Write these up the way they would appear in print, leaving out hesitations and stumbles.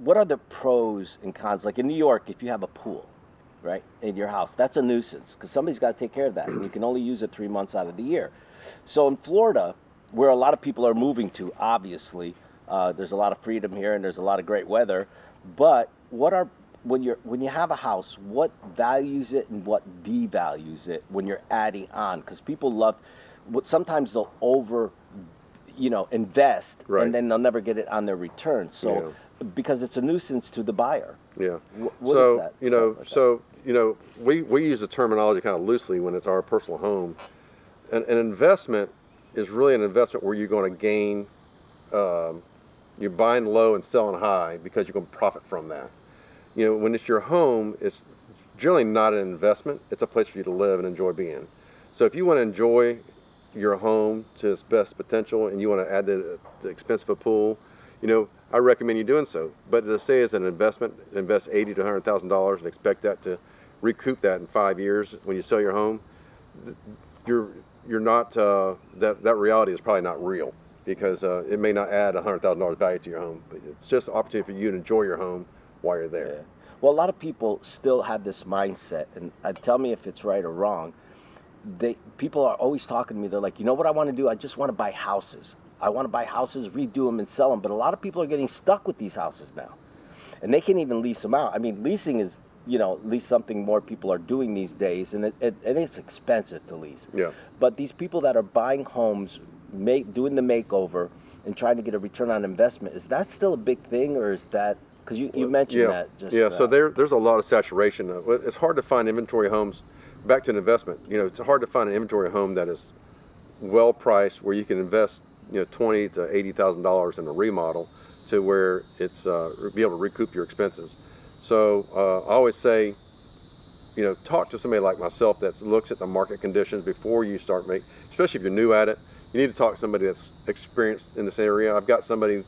what are the pros and cons? Like in New York, if you have a pool, right, in your house, that's a nuisance because somebody's got to take care of that, and you can only use it 3 months out of the year. So in Florida, where a lot of people are moving to, obviously, there's a lot of freedom here and there's a lot of great weather. But when you have a house, what values it and what devalues it when you're adding on? Because people love, sometimes they'll invest, right, and then they'll never get it on their return. So because it's a nuisance to the buyer. Yeah. What so is that? We use the terminology kind of loosely when it's our personal home. An investment is really an investment where you're going to gain. You're buying low and selling high because you're going to profit from that. When it's your home, it's generally not an investment. It's a place for you to live and enjoy being. So if you want to enjoy your home to its best potential and you want to add the expense of a pool, I recommend you doing so. But to say it's an investment, invest $80,000 to $100,000 and expect that to recoup that in 5 years when you sell your home, you're not. That reality is probably not real, because it may not add $100,000 value to your home. But it's just an opportunity for you to enjoy your home while you're there. Yeah. Well, a lot of people still have this mindset, and tell me if it's right or wrong. People are always talking to me. They're like, you know what I want to do? I just want to buy houses. I want to buy houses, redo them, and sell them. But a lot of people are getting stuck with these houses now, and they can't even lease them out. I mean, leasing is, at least something more people are doing these days, and it's expensive to lease. Yeah. But these people that are buying homes, doing the makeover, and trying to get a return on investment, is that still a big thing, or is that, because you mentioned that? So there's a lot of saturation. It's hard to find inventory homes. Back to an investment, it's hard to find an inventory home that is well priced, where you can invest $20,000 to $80,000 in a remodel to where it's be able to recoup your expenses. So I always say, talk to somebody like myself that looks at the market conditions before you start especially if you're new at it. You need to talk to somebody that's experienced in this area. I've got somebody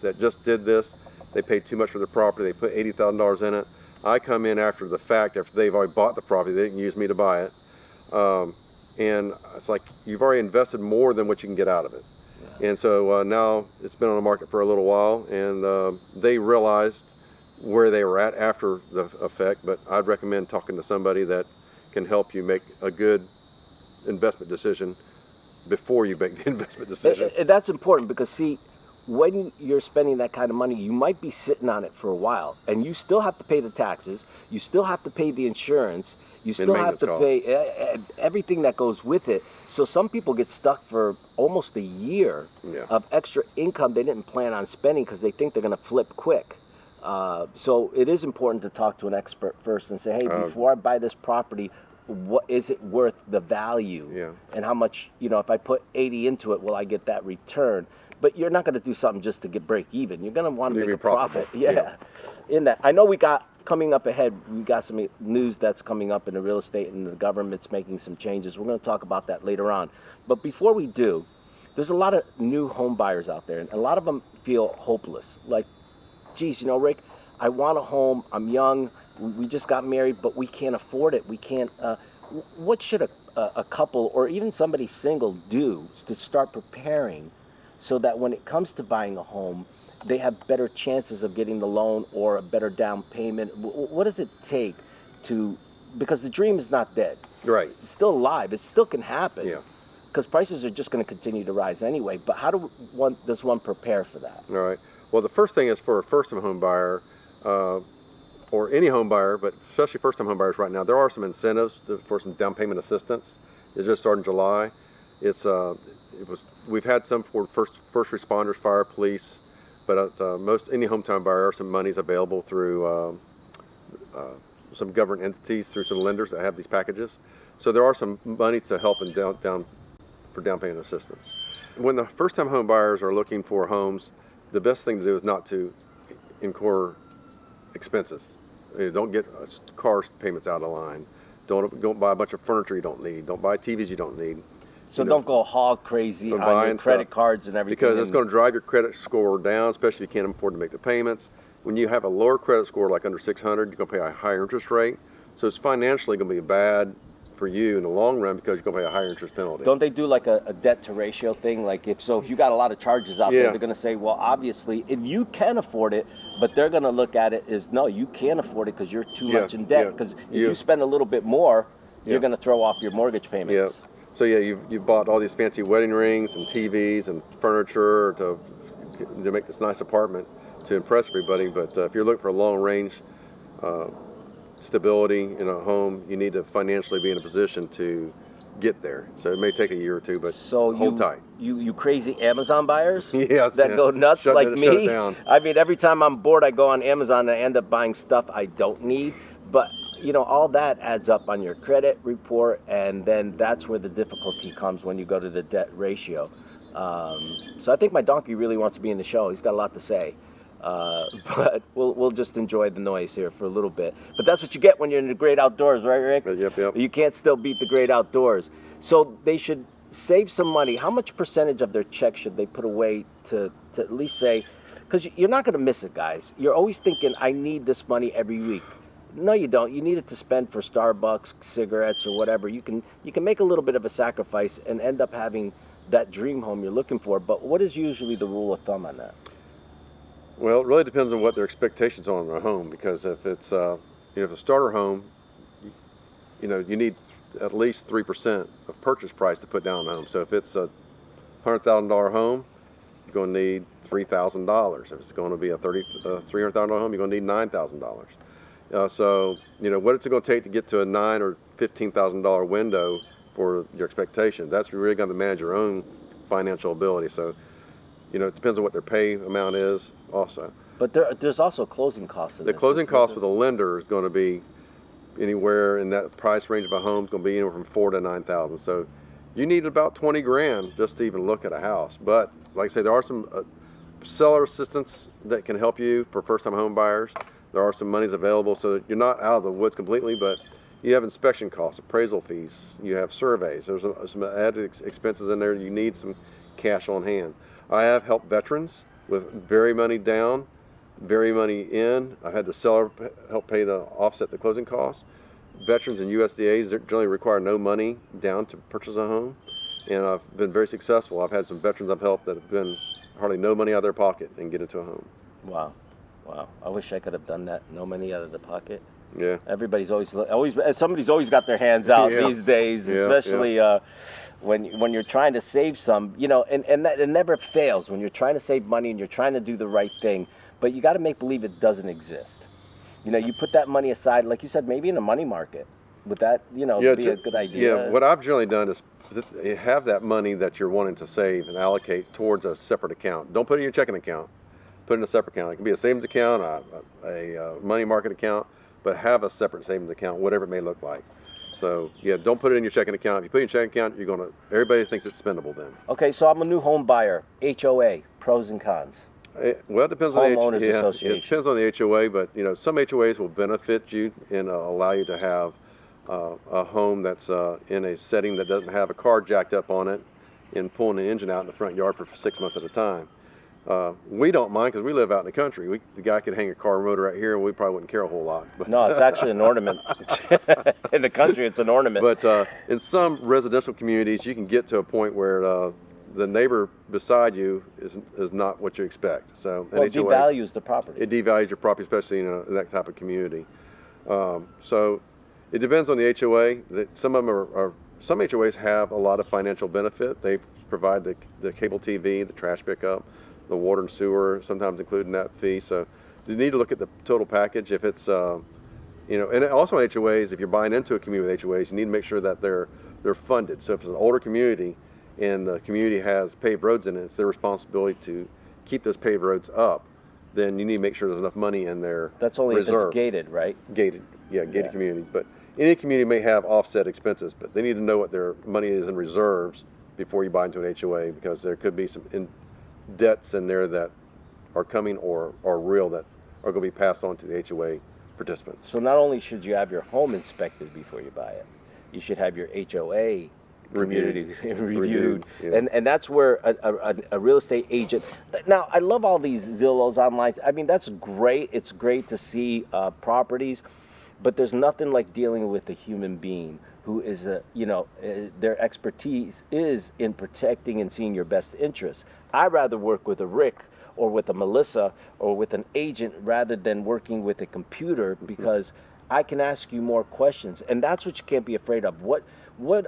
that just did this. They paid too much for the property. They put $80,000 in it. I come in after the fact, after they've already bought the property. They didn't use me to buy it. And it's like you've already invested more than what you can get out of it. Yeah. And so now it's been on the market for a little while, and they realized where they were at after the effect. But I'd recommend talking to somebody that can help you make a good investment decision before you make the investment decision. And that's important, because see, when you're spending that kind of money, you might be sitting on it for a while, and you still have to pay the taxes, you still have to pay the insurance, you still have to pay everything that goes with it. So some people get stuck for almost a year of extra income they didn't plan on spending because they think they're going to flip quick. So it is important to talk to an expert first and say, hey, before I buy this property, what is it worth, the value? Yeah. And how much, if I put 80 into it, will I get that return? But you're not going to do something just to get break even. You're going to want to make a profit. Yeah. In that, I know we got coming up ahead, we got some news that's coming up in the real estate, and the government's making some changes. We're going to talk about that later on. But before we do, there's a lot of new home buyers out there, and a lot of them feel hopeless. Like, geez, Rick, I want a home. I'm young. We just got married, but we can't afford it. We can't. What should a couple, or even somebody single, do to start preparing so that when it comes to buying a home, they have better chances of getting the loan or a better down payment? What does it take to, because the dream is not dead. Right. It's still alive. It still can happen. Yeah. Because prices are just going to continue to rise anyway. But how does one prepare for that? All right. Well, the first thing is for a first-time home buyer, or any home buyer, but especially first-time home buyers right now, there are some incentives for some down payment assistance. It just started in July. We've had some for first responders, fire, police, but any hometown buyer, some money's available through some government entities, through some lenders that have these packages. So there are some money to help in down payment assistance. When the first-time home buyers are looking for homes, the best thing to do is not to incur expenses. Don't get car payments out of line. Don't buy a bunch of furniture you don't need. Don't buy TVs you don't need. So don't go hog crazy on your credit cards and everything. Because it's going to drive your credit score down, especially if you can't afford to make the payments. When you have a lower credit score, like under 600, you're going to pay a higher interest rate. So it's financially going to be bad for you in the long run because you're going to pay a higher interest penalty. Don't they do like a debt to ratio thing? Like if you got a lot of charges out there, they're going to say, well, obviously, if you can afford it, but they're going to look at it as, no, you can't afford it because you're too much in debt. Because if you spend a little bit more, you're going to throw off your mortgage payments. Yeah. So yeah, you've bought all these fancy wedding rings and TVs and furniture to make this nice apartment to impress everybody. But if you're looking for a long range stability in a home, you need to financially be in a position to get there. So it may take a year or two, but hold tight. You crazy Amazon buyers that go nuts like me. Shut it down. I mean, every time I'm bored, I go on Amazon and I end up buying stuff I don't need. But all that adds up on your credit report, and then that's where the difficulty comes when you go to the debt ratio. So I think my donkey really wants to be in the show. He's got a lot to say. But we'll just enjoy the noise here for a little bit. But that's what you get when you're in the great outdoors, right, Rick? Yep. You can't still beat the great outdoors. So they should save some money. How much percentage of their check should they put away to at least say, because you're not going to miss it, guys. You're always thinking, I need this money every week. No, you don't. You need it to spend for Starbucks, cigarettes, or whatever. You can make a little bit of a sacrifice and end up having that dream home you're looking for. But what is usually the rule of thumb on that? Well, it really depends on what their expectations are on their home, because if it's if a starter home, you need at least 3% of purchase price to put down on the home. So if it's a $100,000 home, you're going to need $3,000. If it's going to be a $300,000 home, you're going to need $9,000. So what it's going to take to get to a $9,000 or $15,000 window for your expectation. That's really going to manage your own financial ability. So it depends on what their pay amount is also. But there's also closing costs. The closing cost with a lender is going to be anywhere in that price range of a home is going to be anywhere from $4,000 to $9,000. So you need about 20 grand just to even look at a house. But like I say, there are some seller assistance that can help you for first-time home buyers. There are some monies available, so you're not out of the woods completely, but you have inspection costs, appraisal fees, you have surveys. There's some added expenses in there. You need some cash on hand. I have helped veterans with very money down, very money in. I had the seller help pay to offset the closing costs. Veterans and USDAs generally require no money down to purchase a home, and I've been very successful. I've had some veterans I've helped that have been hardly no money out of their pocket and get into a home. Wow. I wish I could have done that. No money out of the pocket. Yeah. Everybody's somebody's always got their hands out these days, especially when you're trying to save some, and that, it never fails when you're trying to save money and you're trying to do the right thing, but you got to make believe it doesn't exist. You put that money aside, like you said, maybe in a money market. Would that, be a good idea? Yeah, what I've generally done is have that money that you're wanting to save and allocate towards a separate account. Don't put it in your checking account. Put it in a separate account. It can be a savings account, a money market account, but have a separate savings account, whatever it may look like. So yeah, don't put it in your checking account. If you put it in your checking account, everybody thinks it's spendable then. Okay, so I'm a new home buyer. HOA, pros and cons. Well, it depends on the Association. It depends on the HOA, but some HOAs will benefit you and allow you to have a home that's in a setting that doesn't have a car jacked up on it and pulling the engine out in the front yard for 6 months at a time. We don't mind because we live out in the country. The guy could hang a car motor right here and we probably wouldn't care a whole lot. But no, it's actually an ornament. In the country, it's an ornament. But in some residential communities, you can get to a point where the neighbor beside you is not what you expect. So it devalues the property. It devalues your property, especially in that type of community. So it depends on the HOA. Some of them some HOAs have a lot of financial benefit. They provide the cable TV, the trash pickup, the water and sewer, sometimes including that fee. So you need to look at the total package. If it's, and also in HOAs, if you're buying into a community with HOAs, you need to make sure that they're funded. So if it's an older community and the community has paved roads in it, it's their responsibility to keep those paved roads up. Then you need to make sure there's enough money in their That's only reserve. If it's gated, right? Gated, gated community. But any community may have offset expenses, but they need to know what their money is in reserves before you buy into an HOA, because there could be some debts in there that are coming or are real that are going to be passed on to the HOA participants. So not only should you have your home inspected before you buy it, you should have your HOA reviewed. Yeah. And that's where a real estate agent. Now, I love all these Zillows online. I mean, that's great. It's great to see properties, but there's nothing like dealing with a human being who is their expertise is in protecting and seeing your best interests. I'd rather work with a Rick or with a Melissa or with an agent rather than working with a computer, because I can ask you more questions, and that's what you can't be afraid of. What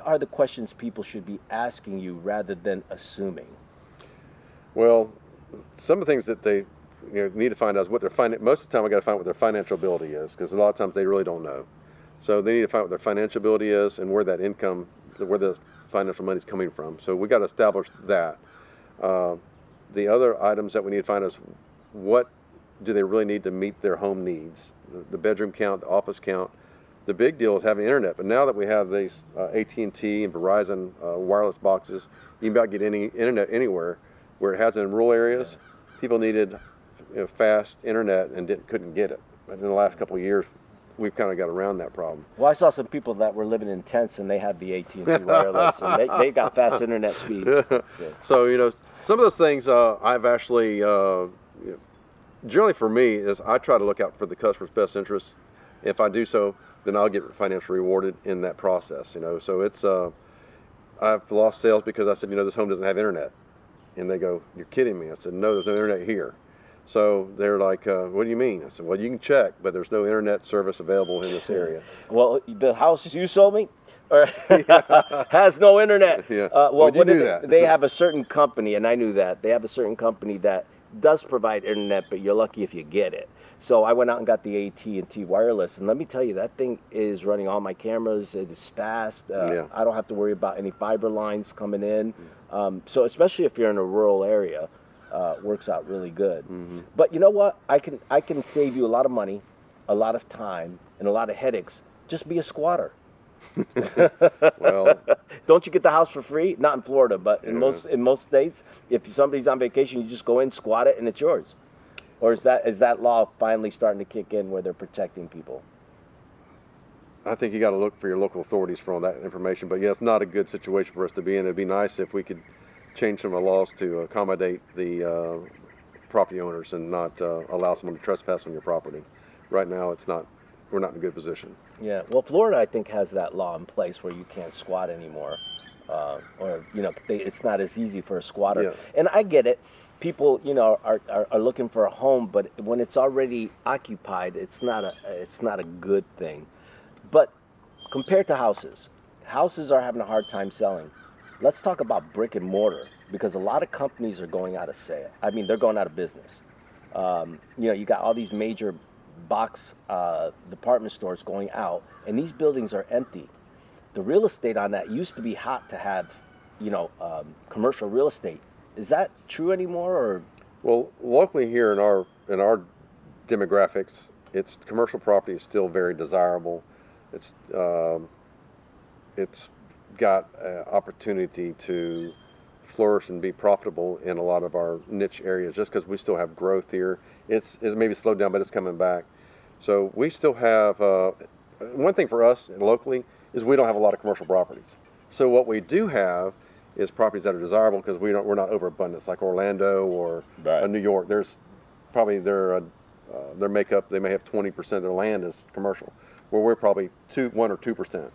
are the questions people should be asking you rather than assuming? Well, some of the things that they need to find out is what their most of the time I got to find what their financial ability is, because a lot of times they really don't know. So they need to find what their financial ability is and where that income, where the financial money is coming from. So we got to establish that. The other items that we need to find is what do they really need to meet their home needs, the bedroom count, the office count. The big deal is having internet, but now that we have these AT&T and Verizon wireless boxes, you can about get any internet anywhere. Where it has in rural areas, people needed fast internet and couldn't get it. But in the last couple of years, we've kind of got around that problem. Well, I saw some people that were living in tents and they had the AT&T wireless, and they got fast internet speed. Yeah. So some of those things I've actually generally for me is I try to look out for the customer's best interests. If I do so, then I'll get financially rewarded in that process. So it's I've lost sales because I said this home doesn't have internet. And they go, "You're kidding me." I said, "No, there's no internet here." So they're like, "What do you mean?" I said, "Well, you can check, but there's no internet service available in this area." Well, the house you sold me has no internet. Yeah. Well, you knew that. They have a certain company, and I knew that. They have a certain company that does provide internet, but you're lucky if you get it. So I went out and got the AT&T wireless, and let me tell you, that thing is running all my cameras. It is fast. I don't have to worry about any fiber lines coming in. So especially if you're in a rural area, works out really good. Mm-hmm. But you know what? I can save you a lot of money, a lot of time, and a lot of headaches. Just be a squatter. Well, don't you get the house for free? Not in Florida, but in most states, if somebody's on vacation, you just go in, squat it, and it's yours. Or is that law finally starting to kick in where they're protecting people? I think you got to look for your local authorities for all that information. But yeah, it's not a good situation for us to be in. It'd be nice if we could change some of the laws to accommodate the property owners and not allow someone to trespass on your property. Right now, we're not in a good position. Yeah, well, Florida, I think, has that law in place where you can't squat anymore. It's not as easy for a squatter. Yeah. And I get it. People, are looking for a home, but when it's already occupied, it's not a good thing. But compared to houses are having a hard time selling. Let's talk about brick and mortar, because a lot of companies are going out of sale. I mean, they're going out of business. You got all these major box department stores going out, and these buildings are empty. The real estate on that used to be hot to have, commercial real estate. Is that true anymore, or? Well, locally here in our demographics, commercial property is still very desirable. It's got an opportunity to flourish and be profitable in a lot of our niche areas, just because we still have growth here. It's maybe slowed down, but it's coming back. So we still have one thing for us locally is we don't have a lot of commercial properties. So what we do have is properties that are desirable, because we're not overabundant, like Orlando or New York. There's probably their makeup, they may have 20% of their land is commercial, where we're probably 1 or 2%. Yeah.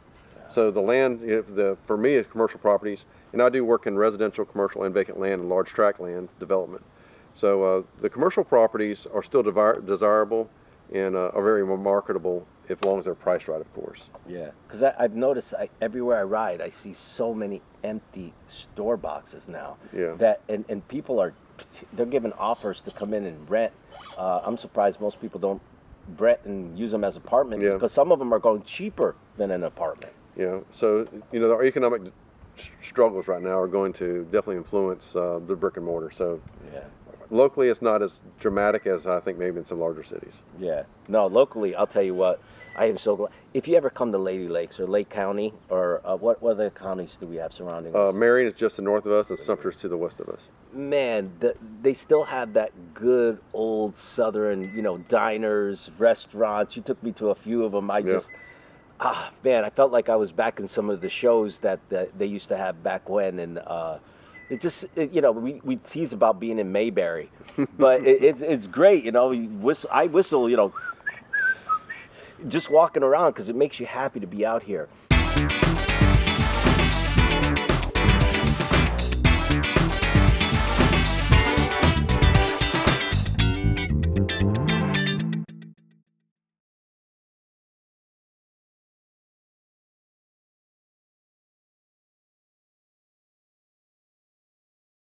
So the land, for me, is commercial properties, and I do work in residential, commercial, and vacant land and large tract land development. So the commercial properties are still desirable and are very marketable, as long as they're priced right, of course. Yeah, because I've noticed everywhere I ride, I see so many empty store boxes now. Yeah. That and people they're giving offers to come in and rent. I'm surprised most people don't rent and use them as apartments, because some of them are going cheaper than an apartment. Yeah. So our economic struggles right now are going to definitely influence the brick and mortar. So yeah. Locally, it's not as dramatic as I think maybe in some larger cities. Yeah. No, locally, I'll tell you what, I am so glad. If you ever come to Lady Lakes or Lake County, or what other counties do we have surrounding us? Marion is just to the north of us, and Sumter's to the west of us. Man, they still have that good old southern, diners, restaurants. You took me to a few of them. Man, I felt like I was back in some of the shows that they used to have back when, and we tease about being in Mayberry, but it's great, I whistle, just walking around, because it makes you happy to be out here.